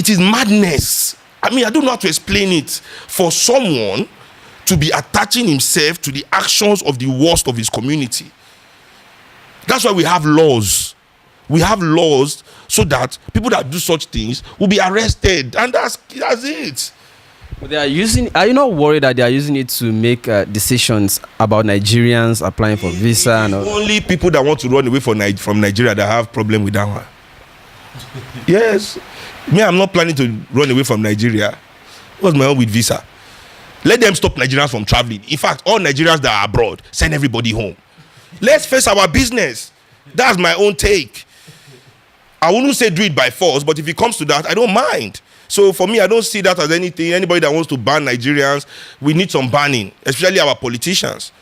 It is madness. I mean, I don't know how to explain it. For someone to be attaching himself to the actions of the worst of his community. That's why we have laws. We have laws so that people that do such things will be arrested. And that's it. But they are using. Are you not worried that they are using it to make decisions about Nigerians applying for visa? And all? Only people that want to run away from Nigeria that have problem with that one. Yes. Me, I'm not planning to run away from Nigeria. What's my own with visa? Let them stop Nigerians from traveling. In fact, all Nigerians that are abroad, send everybody home. Let's face our business. That's my own take. I wouldn't say do it by force, but if it comes to that, I don't mind. So for me, I don't see that as anything. Anybody that wants to ban Nigerians, we need some banning, especially our politicians.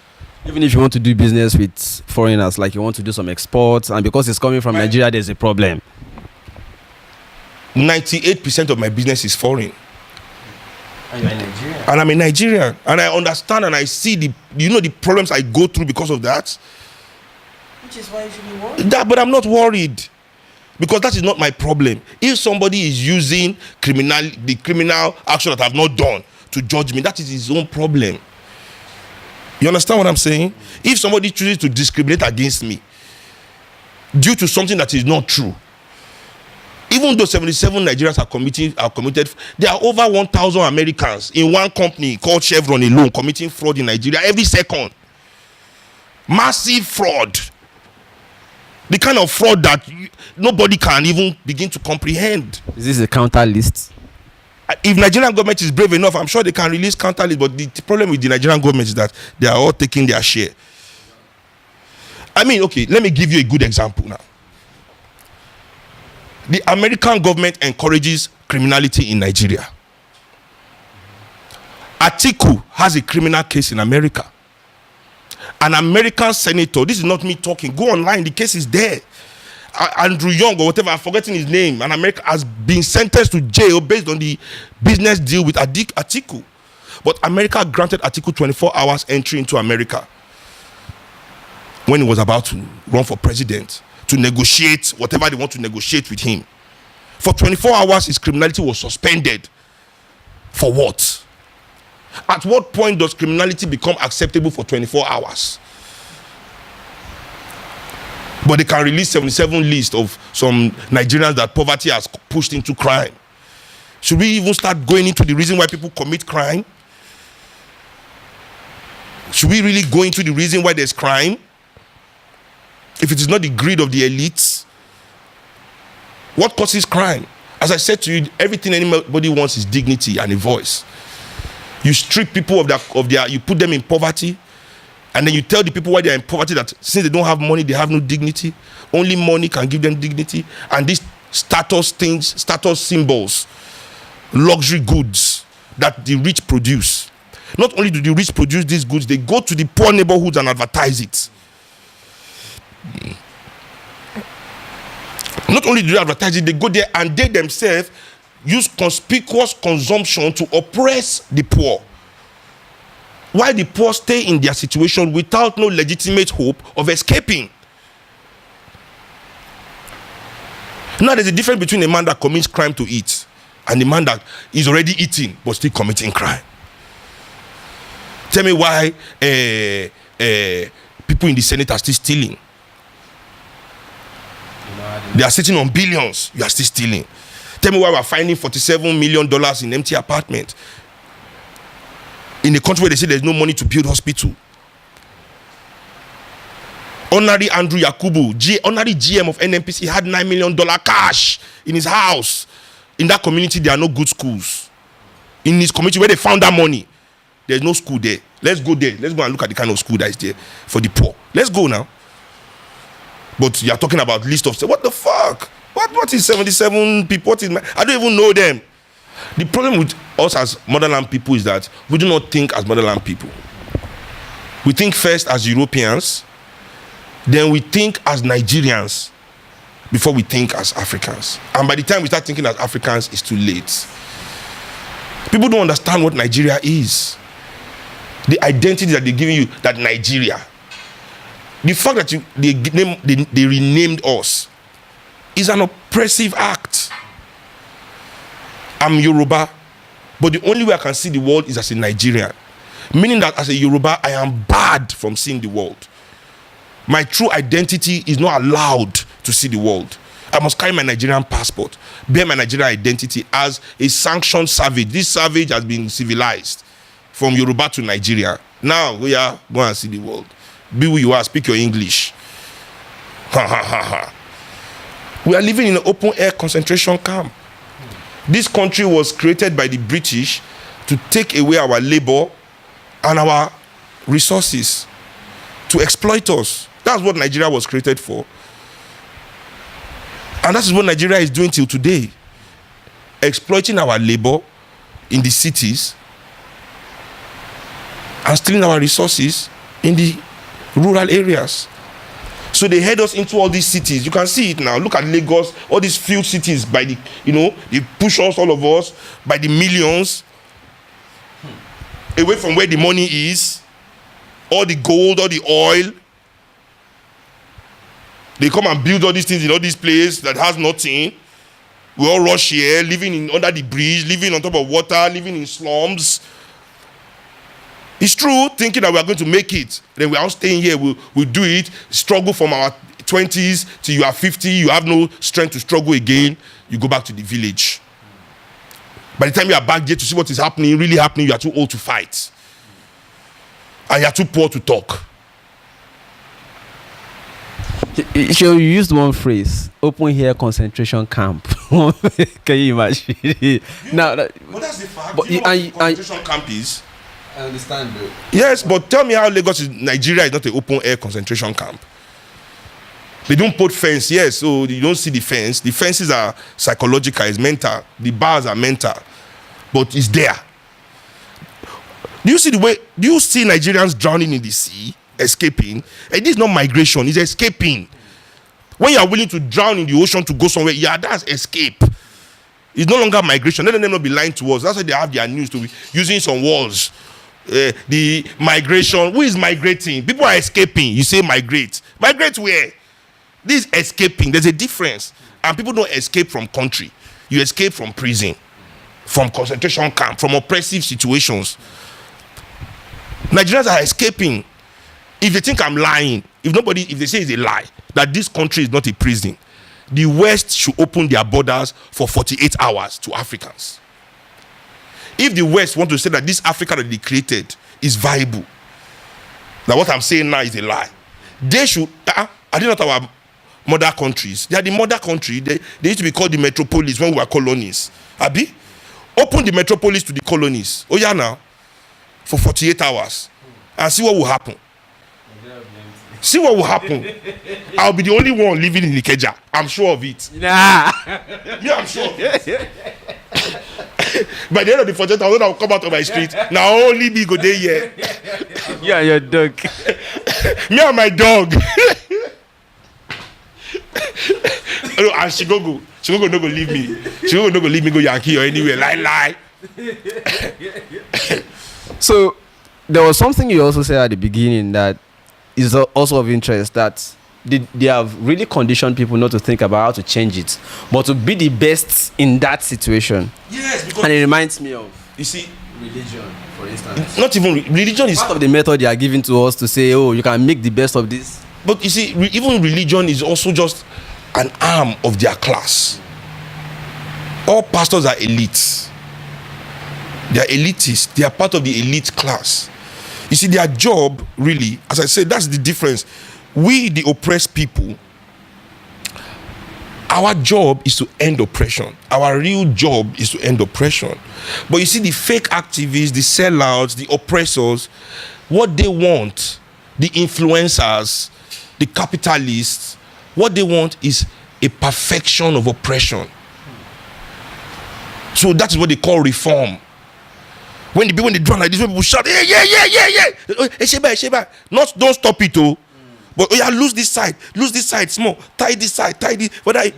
Even if you want to do business with foreigners, like you want to do some exports, and because it's coming from Nigeria, there's a problem. 98% of my business is foreign. And you're in Nigeria. And I'm a Nigerian. And I understand and I see the problems I go through because of that. Which is why you should be worried. But I'm not worried. Because that is not my problem. If somebody is using the criminal action that I've not done to judge me, that is his own problem. You understand what I'm saying? If somebody chooses to discriminate against me due to something that is not true, even though 77 Nigerians are committed, there are over 1,000 Americans in one company called Chevron alone committing fraud in Nigeria every second. Massive fraud. The kind of fraud that nobody can even begin to comprehend. Is this a counter list? If Nigerian government is brave enough, I'm sure they can release counter list. But the problem with the Nigerian government is that they are all taking their share. I mean, okay, let me give you a good example now. The American government encourages criminality in Nigeria. Atiku has a criminal case in America. An American senator, this is not me talking, go online, the case is there. Andrew Young or whatever, I'm forgetting his name, an American has been sentenced to jail based on the business deal with Atiku. But America granted Atiku 24 hours entry into America when he was about to run for president to negotiate whatever they want to negotiate with him. For 24 hours, his criminality was suspended. For what? At what point does criminality become acceptable for 24 hours? But they can release 77 lists of some Nigerians that poverty has pushed into crime. Should we even start going into the reason why people commit crime? Should we really go into the reason why there's crime? If it is not the greed of the elites, what causes crime? As I said to you, everything anybody wants is dignity and a voice. You strip people of their, you put them in poverty, and then you tell the people why they are in poverty that since they don't have money, they have no dignity. Only money can give them dignity. And these status things, status symbols, luxury goods that the rich produce. Not only do the rich produce these goods, they go to the poor neighborhoods and advertise it. Not only do they advertise it, they go there and they themselves use conspicuous consumption to oppress the poor. While the poor stay in their situation without no legitimate hope of escaping. Now there's a difference between a man that commits crime to eat and the man that is already eating but still committing crime. Tell me why people in the Senate are still stealing. They are sitting on billions. You are still stealing. Tell me why we're finding $47 million in empty apartments in a country where they say there's no money to build hospital. Honorary Andrew Yakubu, honorary GM of NNPC, had $9 million cash in his house. In that community, there are no good schools. In his community where they found that money, there's no school there. Let's go there. Let's go and look at the kind of school that is there for the poor. Let's go now. But you are talking about list of, what the fuck? What is 77 people? I don't even know them. The problem with us as motherland people is that we do not think as motherland people. We think first as Europeans, then we think as Nigerians before we think as Africans. And by the time we start thinking as Africans, it's too late. People don't understand what Nigeria is. The identity that they're giving you, that Nigeria. The fact that they renamed us is an oppressive act. I'm Yoruba, but the only way I can see the world is as a Nigerian. Meaning that as a Yoruba, I am barred from seeing the world. My true identity is not allowed to see the world. I must carry my Nigerian passport, bear my Nigerian identity as a sanctioned savage. This savage has been civilized from Yoruba to Nigeria. Now we are go and see the world. Be who you are, speak your English. Ha ha ha ha. We are living in an open air concentration camp. This country was created by the British to take away our labor and our resources, to exploit us. That's what Nigeria was created for. And that is what Nigeria is doing till today. Exploiting our labor in the cities and stealing our resources in the rural areas. So they head us into all these cities. You can see it now. Look at Lagos, all these few cities by the, they push us, all of us, by the millions, away from where the money is, all the gold, all the oil. They come and build all these things in all these places that has nothing. We all rush here, living under the bridge, living on top of water, living in slums. It's true, thinking that we are going to make it. Then we are all staying here, we'll do it, struggle from our 20s till you are 50, you have no strength to struggle again, you go back to the village. By the time you are back here to see what is happening, really happening, you are too old to fight. And you are too poor to talk. You used one phrase, open air concentration camp. Can you imagine? Now, but that's the fact. But you know what concentration camp is? I understand, though. Yes, but tell me how Nigeria is not an open air concentration camp. They don't put fence, yes, so you don't see the fence. The fences are psychological, it's mental. The bars are mental, but it's there. Do you see Nigerians drowning in the sea, escaping? And this is not migration, it's escaping. When you are willing to drown in the ocean to go somewhere, yeah, that's escape. It's no longer migration. Let them not be lying to us. That's why they have their news to be using some walls. The migration, who is migrating? People are escaping. You say migrate. Migrate where? This is escaping. There's a difference. And people don't escape from country. You escape from prison, from concentration camp, from oppressive situations. Nigerians are escaping. If they think I'm lying, if they say it's a lie, that this country is not a prison, the West should open their borders for 48 hours to Africans. If the West want to say that this Africa that they created is viable, that what I'm saying now is a lie, they should, are they not our mother countries? They are the mother country. They used to be called the metropolis when we were colonies. Abi? Open the metropolis to the colonies. Oh yeah, now. For 48 hours. And see what will happen. See what will happen. I'll be the only one living in Ikeja. I'm sure of it. Nah. Yeah, I'm sure of it. By the end of the 48 hours, I'll come out of my street. Now only me go there here. Yeah, your dog. Me and my dog. And she go no go leave me. She go no go leave me go Yankee or anywhere. Lie. So there was something you also said at the beginning that is also of interest, that they have really conditioned people not to think about how to change it, but to be the best in that situation. Yes, because and it reminds me of, you see, religion, for instance. Not even religion is part of the method they are giving to us to say, oh, you can make the best of this. But you see, even religion is also just an arm of their class. All pastors are elites. They are elitists. They are part of the elite class. You see, their job, really, as I said, that's the difference. We, the oppressed people, our job is to end oppression. Our real job is to end oppression. But you see, the fake activists, the sellouts, the oppressors, what they want, the influencers, the capitalists, what they want is a perfection of oppression. So that is what they call reform. When they drown like this, when people shout, yeah. Sheba. Don't stop it, oh. But oh yeah, lose this side, small, tie this side, tie this. Let it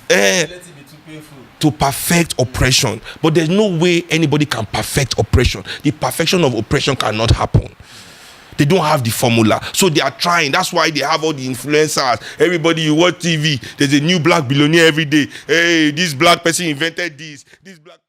be too painful. To perfect oppression. But there's no way anybody can perfect oppression. The perfection of oppression cannot happen. They don't have the formula. So they are trying. That's why they have all the influencers. Everybody, you watch TV, there's a new black billionaire every day. Hey, this black person invented this. This black